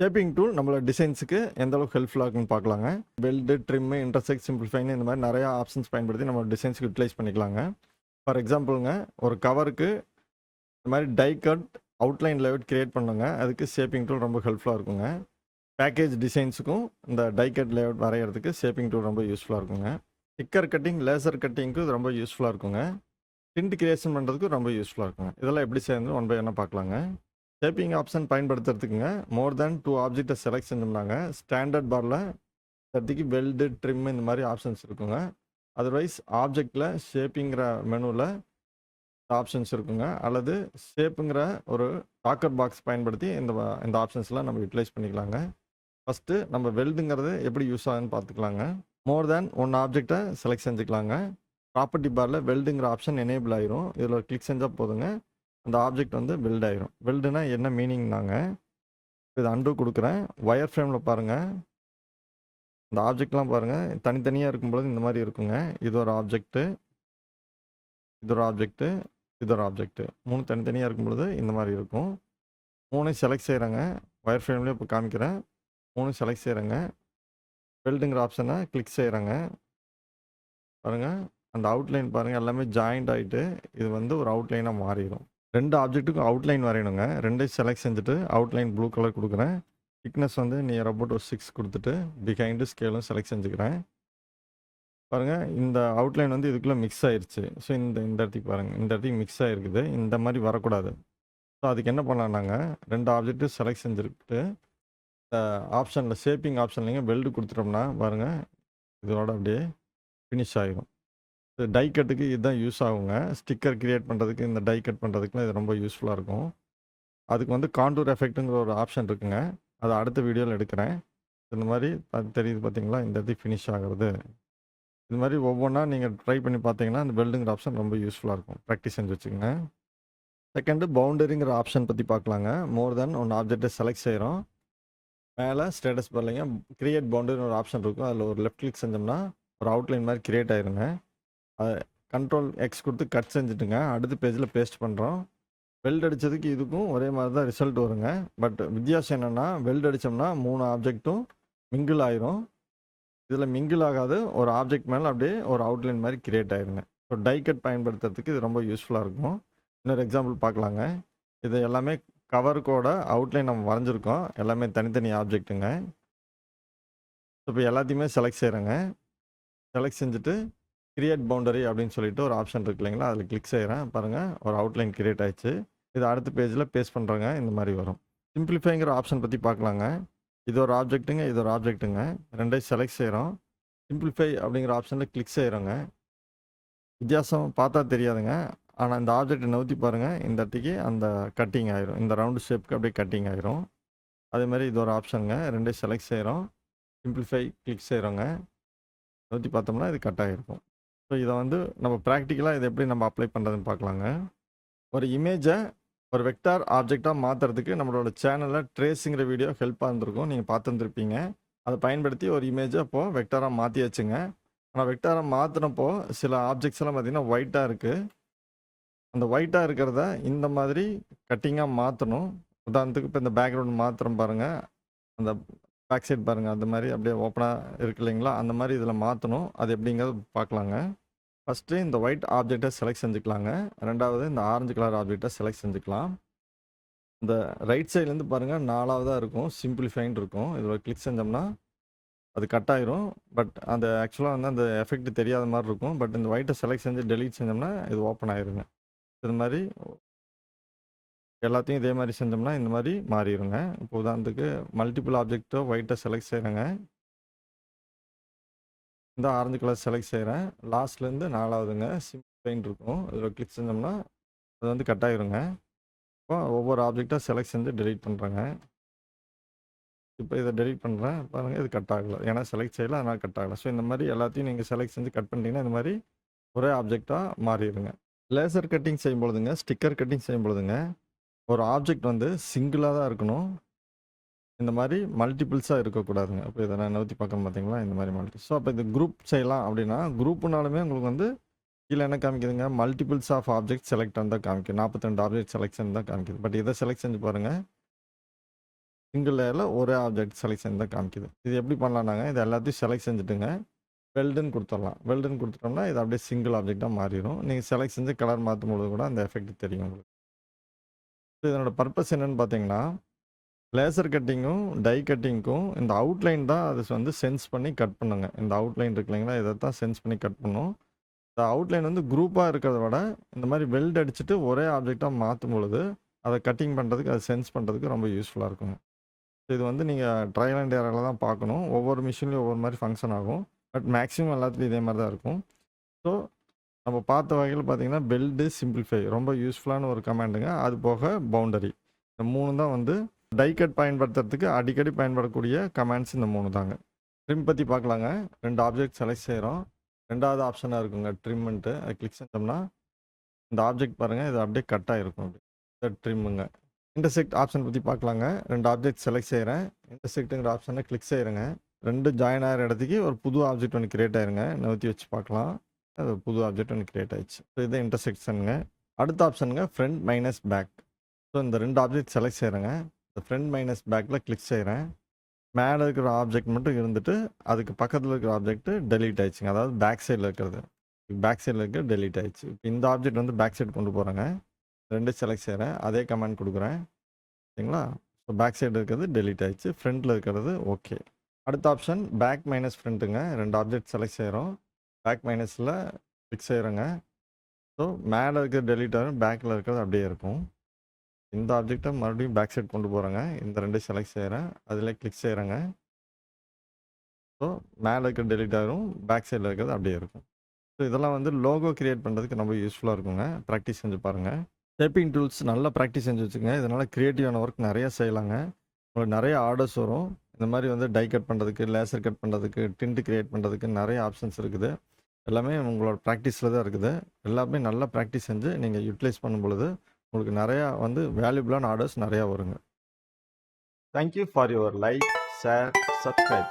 Shaping tool நம்மளோட டிசைன்ஸுக்கு எந்த அளவுக்கு ஹெல்ப்ஃபுல்லாக இருக்குன்னு பார்க்கலாங்க. வெல்டு, ட்ரிம்மு, இன்டர்செக்ட், சிம்பிளிஃபைன்னு இந்த மாதிரி நிறையா ஆப்ஷன்ஸ் பயன்படுத்தி நம்ம டிசைன்ஸ்க்கு யூட்டிலைஸ் பண்ணிக்கலாங்க. ஃபார் எக்ஸாம்பிளுங்க, ஒரு கவருக்கு இந்த மாதிரி die cut outline layout create பண்ணுங்க. அதுக்கு ஷேப்பிங் டூல் ரொம்ப ஹெல்ப்ஃபுல்லாக இருக்குங்க. பேக்கேஜ் டிசைன்ஸுக்கும் இந்த டை கட் லேஅவுட் வரைகிறதுக்கு ஷேப்பிங் டூல் ரொம்ப யூஸ்ஃபுல்லாக இருக்குங்க. ஸ்டிக்கர் கட்டிங், லேசர் கட்டிங்க்கு இது ரொம்ப யூஸ்ஃபுல்லாக இருக்குங்க. டிண்ட் கிரியேஷன் பண்ணுறதுக்கு ரொம்ப யூஸ்ஃபுல்லாக இருக்குங்க. இதெல்லாம் எப்படி சேர்ந்து ஒன் பை ஒன்னாக பார்க்கலாங்க. ஷேப்பிங் ஆப்ஷன் பயன்படுத்துறதுக்குங்க மோர் தேன் 2 ஆப்ஜெக்டை செலக்ட் செஞ்சோம்னாங்க ஸ்டாண்டர்ட் பாரில் தட்டிக்கு வெல்டு, ட்ரிம் இந்த மாதிரி ஆப்ஷன்ஸ் இருக்குங்க. அதர்வைஸ் ஆப்ஜெக்டில் ஷேப்பிங்கிற மெனுவில் ஆப்ஷன்ஸ் இருக்குங்க. அல்லது ஷேப்புங்கிற ஒரு டாக்கர் பாக்ஸ் பயன்படுத்தி இந்த ஆப்ஷன்ஸ்லாம் நம்ம யூட்டிலைஸ் பண்ணிக்கலாங்க. ஃபஸ்ட்டு நம்ம வெல்டுங்கிறது எப்படி யூஸ் ஆகுதுன்னு பார்த்துக்கலாங்க. மோர் தேன் 1 ஆப்ஜெக்டை செலக்ட் செஞ்சுக்கலாங்க. ப்ராப்பர்ட்டி பாரில் வெல்டுங்கிற ஆப்ஷன் எனேபிள் ஆயிரும். இதில் கிளிக் செஞ்சால் போதுங்க, அந்த ஆப்ஜெக்ட் வந்து வெல்ட் ஆயிரும். வெல்டுனா என்ன மீனிங்னாங்க, இது அன்டூ கொடுக்குறேன். ஒயர் ஃப்ரேமில் பாருங்கள், இந்த ஆப்ஜெக்ட்லாம் பாருங்கள் தனித்தனியாக இருக்கும்பொழுது இந்த மாதிரி இருக்குங்க. இது ஒரு ஆப்ஜெக்ட்டு, இது ஒரு ஆப்ஜெக்ட்டு, இது ஒரு ஆப்ஜெக்ட்டு. 3 தனித்தனியாக இருக்கும் பொழுது இந்த மாதிரி இருக்கும். 3 செலக்ட் செய்கிறேங்க. ஒயர் ஃப்ரேம்லேயே இப்போ காமிக்கிறேன். 3 செலக்ட் செய்கிறேங்க. வெல்டுங்கிற ஆப்ஷனை கிளிக் செய்கிறேங்க. பாருங்கள், அந்த அவுட்லைன் பாருங்கள் எல்லாமே ஜாயிண்ட் ஆகிட்டு இது வந்து ஒரு அவுட்லைனாக மாறிடும். 2 ஆப்ஜெக்ட்டுக்கும் அவுட்லைன் வரையணுங்க. 2 செலக்ட் செஞ்சுட்டு அவுட்லைன் ப்ளூ கலர் கொடுக்குறேன். திக்னஸ் வந்து நியர் அபவுட் ஒரு 6 கொடுத்துட்டு பிஹைண்டு ஸ்கேலும் செலக்ட் செஞ்சுக்கிறேன். பாருங்கள், இந்த அவுட்லைன் வந்து இதுக்குள்ளே மிக்ஸ் ஆயிடுச்சு. ஸோ இந்த இடத்துக்கு பாருங்கள், இந்த இடத்துக்கு மிக்ஸ் ஆகிருக்குது. இந்த மாதிரி வரக்கூடாது. ஸோ அதுக்கு என்ன பண்ணலான்னாங்க, 2 ஆப்ஜெக்ட்டு செலக்ட் செஞ்சுக்கிட்டு இந்த ஆப்ஷனில் ஷேப்பிங் ஆப்ஷன்லைங்க வெல்டு கொடுத்துட்டோம்னா பாருங்கள் இதோட அப்படியே ஃபினிஷ் ஆகிடும். டை கட்டுக்கு இதுதான் யூஸ் ஆகுங்க. ஸ்டிக்கர் கிரியேட் பண்ணுறதுக்கு, இந்த டை கட் பண்ணுறதுக்குலாம் இது ரொம்ப யூஸ்ஃபுல்லாக இருக்கும். அதுக்கு வந்து காண்டூர் எஃபெக்ட்டுங்கிற ஒரு ஆப்ஷன் இருக்குங்க. அதை அடுத்த வீடியோவில் எடுக்கிறேன். இந்த மாதிரி தெரியுது பார்த்தீங்களா, இந்த இடத்துக்கு ஃபினிஷ் ஆகிறது. இது மாதிரி ஒவ்வொன்றா நீங்கள் ட்ரை பண்ணி பார்த்தீங்கன்னா அந்த வெல்டுங்கிற ஆப்ஷன் ரொம்ப யூஸ்ஃபுல்லாக இருக்கும். ப்ராக்டிஸ் செஞ்சு வச்சுக்கோங்க. செகண்டு பவுண்டரிங்கிற ஆப்ஷன் பற்றி பார்க்கலாங்க. மோர் தென் 1 ஆப்ஜெக்டை செலக்ட் செய்கிறோம். மேலே ஸ்டேட்டஸ் பார்லிங்க கிரியேட் பவுண்டரின்னு ஒரு ஆப்ஷன் இருக்கும். அதில் ஒரு லெஃப்ட் கிளிக் செஞ்சோம்னா ஒரு அவுட்லைன் மாதிரி கிரியேட் ஆயிருங்க. அதை கண்ட்ரோல் எக்ஸ் கொடுத்து கட் செஞ்சுட்டுங்க அடுத்த பேஜில் பேஸ்ட் பண்ணுறோம். வெல்ட் அடித்ததுக்கு இதுக்கும் ஒரே மாதிரி தான் ரிசல்ட் வருங்க. பட் வித்தியாசம் என்னென்னா, வெல்ட் அடித்தோம்னா 3 ஆப்ஜெக்ட்டும் மிங்கிள் ஆயிரும். இதில் மிங்கிள் ஆகாது, ஒரு ஆப்ஜெக்ட் மேலே அப்படியே ஒரு அவுட்லைன் மாதிரி கிரியேட் ஆயிருங்க. ஸோ டை கட் பயன்படுத்துறதுக்கு இது ரொம்ப யூஸ்ஃபுல்லாக இருக்கும். இன்னொரு எக்ஸாம்பிள் பார்க்கலாங்க. இது எல்லாமே கவருக்கோட அவுட்லைன் நம்ம வரைஞ்சிருக்கோம். எல்லாமே தனித்தனி ஆப்ஜெக்ட்டுங்க. ஸோ இப்போ எல்லாத்தையுமே செலக்ட் செய்கிறேங்க. செலக்ட் செஞ்சுட்டு கிரியேட் பவுண்டரி அப்படின்னு சொல்லிட்டு ஒரு ஆப்ஷன் இருக்கு இல்லைங்களா, அதில் கிளிக் செய்கிறேன். பாருங்கள், ஒரு அவுட்லைன் கிரியேட் ஆயிடுச்சு. இது அடுத்த பேஜில் பேஸ்ட் பண்ணுறேங்க. இந்த மாதிரி வரும். சிம்பிளிஃபைங்கிற ஆப்ஷன் பற்றி பார்க்கலாங்க. இது ஒரு ஆப்ஜெக்ட்டுங்க, இது ஒரு ஆப்ஜெக்ட்டுங்க. 2 செலக்ட் செய்கிறோம். சிம்பிளிஃபை அப்படிங்கிற ஆப்ஷனில் கிளிக் செய்கிறோங்க. வித்தியாசம் பார்த்தா தெரியாதுங்க. ஆனால் இந்த ஆப்ஜெக்டை நவுத்தி பாருங்கள், இந்த இடத்துக்கு அந்த கட்டிங் ஆயிரும். இந்த ரவுண்டு ஷேப்புக்கு அப்படியே கட்டிங் ஆயிரும். அதே மாதிரி இது ஒரு ஆப்ஷனுங்க. 2 செலக்ட் செய்கிறோம். சிம்பிளிஃபை கிளிக் செய்கிறோங்க. நவுத்தி பார்த்தோம்னா இது கட் ஆகிருக்கும். ஸோ இதை வந்து நம்ம ப்ராக்டிக்கலாக இதை எப்படி நம்ம அப்ளை பண்ணுறதுன்னு பார்க்கலாங்க. ஒரு இமேஜை ஒரு வெக்டார் ஆப்ஜெக்டாக மாற்றுறதுக்கு நம்மளோட சேனலில் ட்ரேஸுங்கிற வீடியோ ஹெல்ப்பாக இருந்திருக்கும். நீங்கள் பார்த்துருந்துருப்பீங்க. அதை பயன்படுத்தி ஒரு இமேஜை அப்போது வெக்டாராக மாற்றியாச்சுங்க. ஆனால் வெக்டாராக மாற்றினப்போ சில ஆப்ஜெக்ட்ஸ் எல்லாம் பார்த்திங்கன்னா ஒயிட்டாக இருக்குது. அந்த ஒயிட்டாக இருக்கிறத இந்த மாதிரி கட்டிங்காக மாற்றணும். உதாரணத்துக்கு இப்போ இந்த பேக்ரவுண்ட் மாத்திரம் பாருங்கள், அந்த பேக் சைட் பாருங்கள், அந்த மாதிரி அப்படியே ஓப்பனாக இருக்கு இல்லைங்களா, அந்த மாதிரி இதில் மாற்றணும். அது எப்படிங்கிறது பார்க்கலாங்க. ஃபஸ்ட்டு இந்த ஒயிட் ஆப்ஜெக்டை செலக்ட் செஞ்சுக்கலாங்க. ரெண்டாவது இந்த ஆரஞ்சு கலர் ஆப்ஜெக்டை செலக்ட் செஞ்சுக்கலாம். இந்த ரைட் சைட்லேருந்து பாருங்கள் 4வதாக இருக்கும், சிம்பிளிஃபைன்னு இருக்கும். இதில் கிளிக் செஞ்சோம்னா அது கட் ஆயிரும். பட் அந்த ஆக்சுவலாக வந்து அந்த எஃபெக்ட் தெரியாத மாதிரி இருக்கும். பட் இந்த ஒயிட்டை செலக்ட் செஞ்சு டெலீட் செஞ்சோம்னா இது ஓப்பன் ஆயிருங்க. இது மாதிரி எல்லாத்தையும் இதே மாதிரி செஞ்சோம்னா இந்த மாதிரி மாறிடுங்க. இப்போ உதாரணத்துக்கு மல்டிபிள் ஆப்ஜெக்டோ ஒயிட்டை செலக்ட் செய்கிறேங்க. இந்த ஆரஞ்சு கலர் செலக்ட் செய்கிறேன். லாஸ்ட்லேருந்து 4வதுங்க சிம்பிளிஃபைன்னு இருக்கும். இதில் கிளிக் செஞ்சோம்னா அது வந்து கட் ஆயிருங்க. இப்போ ஒவ்வொரு ஆப்ஜெக்டாக செலக்ட் செஞ்சு டெலீட் பண்ணுறேங்க. இப்போ இதை டெலீட் பண்ணுறேன். பாருங்கள், இது கட் ஆகலை. ஏன்னா செலக்ட் செய்யலை, அதனால் கட் ஆகலை. ஸோ இந்த மாதிரி எல்லாத்தையும் நீங்கள் செலக்ட் செஞ்சு கட் பண்ணிட்டீங்கன்னா இந்த மாதிரி ஒரே ஆப்ஜெக்டாக மாறிடுங்க. லேசர் கட்டிங் செய்யும் பொழுதுங்க, ஸ்டிக்கர் கட்டிங் செய்யும் பொழுதுங்க, ஒரு ஆப்ஜெக்ட் வந்து சிங்கிளாக தான் இருக்கணும். இந்த மாதிரி மல்டிபிள்ஸாக இருக்கக்கூடாதுங்க. அப்போ இதை நான் நவுத்தி பார்க்கணும் பார்த்தீங்களா, இந்த மாதிரி மல்டி. ஸோ அப்போ இது குரூப் செய்யலாம் அப்படின்னா, குரூப்புனாலுமே உங்களுக்கு வந்து கீழே என்ன காமிக்குதுங்க, மல்டிபிள்ஸ் ஆஃப் ஆப்ஜெக்ட் செலக்ட் தான் காமிக்குது. 42 ஆப்ஜெக்ட் செலெக்ஷன் தான் காமிக்குது. பட் இதை செலக்ட் செஞ்சு பாருங்கள், சிங்கிள் லேயரில் ஒரே ஆப்ஜெக்ட் செலக்ட் செஞ்சு தான் காமிக்குது. இது எப்படி பண்ணலாம்னாங்க, இது எல்லாத்தையும் செலக்ட் செஞ்சுட்டுங்க வெல்டுன்னு கொடுத்துடலாம். வெல்டுன்னு கொடுத்துட்டோம்னா இது அப்படியே சிங்கிள் ஆப்ஜெக்டாக மாறிடும். நீங்கள் செலக்ட் செஞ்சு கலர் மாற்றும் பொழுது கூட அந்த எஃபெக்ட் தெரியும் உங்களுக்கு. இதனோட பர்பஸ் என்னன்னு பார்த்தீங்கன்னா, லேசர் கட்டிங்கும் டை கட்டிங்க்கும் இந்த அவுட்லைன் தான் அது வந்து சென்ஸ் பண்ணி கட் பண்ணுங்க. இந்த அவுட்லைன் இருக்கு இல்லைங்களா, இதை தான் சென்ஸ் பண்ணி கட் பண்ணும். இந்த அவுட்லைன் வந்து குரூப்பாக இருக்கிறத விட இந்த மாதிரி வெல்ட் அடிச்சுட்டு ஒரே ஆப்ஜெக்டாக மாற்றும் பொழுது அதை கட்டிங் பண்ணுறதுக்கு, அதை சென்ஸ் பண்ணுறதுக்கு ரொம்ப யூஸ்ஃபுல்லாக இருக்குங்க. இது வந்து நீங்கள் ட்ரையல் அண்ட் எரரில் தான் பார்க்கணும். ஒவ்வொரு மிஷின்லையும் ஒவ்வொரு மாதிரி ஃபங்க்ஷன் ஆகும். பட் மேக்ஸிமம் எல்லாத்துலையும் இதே மாதிரி தான் இருக்கும். ஸோ நம்ம பார்த்த வகையில் பார்த்தீங்கன்னா பெல்டு சிம்பிளிஃபை ரொம்ப யூஸ்ஃபுல்லான ஒரு கமாண்டுங்க. அது போக பவுண்டரி, இந்த 3 தான் வந்து டை கட் பயன்படுத்துறதுக்கு அடிக்கடி பயன்படக்கூடிய கமாண்ட்ஸ் இந்த 3 தாங்க. ட்ரிம் பற்றி பார்க்கலாங்க. 2 ஆப்ஜெக்ட் செலக்ட் செய்கிறோம். 2வது ஆப்ஷனாக இருக்குங்க ட்ரிம்மெண்ட்டு. அதை கிளிக் செஞ்சோம்னா இந்த ஆப்ஜெக்ட் பாருங்கள், இது அப்படியே கட் ஆகிருக்கும். அப்படி ட்ரிம்முங்க. இன்டர்செக்ட் ஆப்ஷன் பற்றி பார்க்கலாங்க. 2 ஆப்ஜெக்ட் செலக்ட் செய்கிறேன். இன்டர்செக்ட்டுங்கிற ஆப்ஷனை கிளிக் செய்கிறேங்க. 2 ஜாயின் ஆகிற இடத்துக்கு ஒரு புது ஆப்ஜெக்ட் ஒன்று கிரியேட் ஆயிருங்க. நவுத்தி வச்சு பார்க்கலாம். அது புது ஆப்ஜெக்ட் ஒன்று கிரியேட் ஆயிடுச்சு. ஸோ இது இன்டர்செக்ஷனுங்க. அடுத்த ஆப்ஷனுங்க ஃப்ரண்ட் மைனஸ் பேக். ஸோ இந்த 2 ஆப்ஜெக்ட் செலக்ட் செய்கிறேங்க. இந்த ஃப்ரண்ட் மைனஸ் பேக்கில் கிளிக் செய்கிறேன். மேலே இருக்கிற ஆப்ஜெக்ட் மட்டும் இருந்துட்டு அதுக்கு பக்கத்தில் இருக்கிற ஆப்ஜெக்ட் டெலீட் ஆயிடுச்சுங்க. அதாவது பேக் சைடில் இருக்கிறது, பேக் சைடில் இருக்க டெலீட் ஆயிடுச்சு. இப்போ இந்த ஆப்ஜெக்ட் வந்து பேக் சைடு கொண்டு போகிறேங்க. 2 செலக்ட் செய்கிறேன். அதே கமெண்ட் கொடுக்குறேன். சரிங்களா? ஸோ பேக் சைடு இருக்கிறது டெலீட் ஆயிடுச்சு. ஃப்ரண்ட்டில் இருக்கிறது ஓகே. அடுத்த ஆப்ஷன் பேக் மைனஸ் ஃப்ரண்ட்டுங்க. 2 ஆப்ஜெக்ட் செலக்ட் செய்கிறோம். பேக் மைனஸில் கிளிக் செய்கிறேங்க. ஸோ மேலே இருக்கிறது டெலீட் ஆகும், பேக்கில் இருக்கிறது அப்படியே இருக்கும். இந்த ஆப்ஜெக்டை மறுபடியும் பேக் சைடு கொண்டு போகிறேங்க. இந்த 2 செலக்ட் செய்கிறேன். அதில் கிளிக் செய்கிறேங்க. ஸோ மேலே இருக்கிற டெலீட் ஆகும், பேக் சைடில் இருக்கிறது அப்படியே இருக்கும். ஸோ இதெல்லாம் வந்து லோகோ கிரியேட் பண்ணுறதுக்கு ரொம்ப யூஸ்ஃபுல்லாக இருக்குங்க. ப்ராக்டிஸ் செஞ்சு பாருங்கள். ஷேப்பிங் டூல்ஸ் நல்லா ப்ராக்டிஸ் செஞ்சு வச்சுக்கோங்க. இதனால் க்ரியேட்டிவான ஒர்க் நிறையா செய்யலாங்க. உங்களுக்கு நிறைய ஆர்டர்ஸ் வரும். இந்த மாதிரி வந்து டை கட் பண்ணுறதுக்கு, லேசர் கட் பண்ணுறதுக்கு, டிண்ட் கிரியேட் பண்ணுறதுக்கு நிறைய ஆப்ஷன்ஸ் இருக்குது. எல்லாமே உங்களோட ப்ராக்டிஸில் தான் இருக்குது. எல்லாமே நல்லா ப்ராக்டிஸ் செஞ்சு நீங்கள் யூட்டிலைஸ் பண்ணும் பொழுது உங்களுக்கு நிறையா வந்து வேல்யூபிளான ஆர்டர்ஸ் நிறையா வருங்க. Thank you for your like, share, subscribe.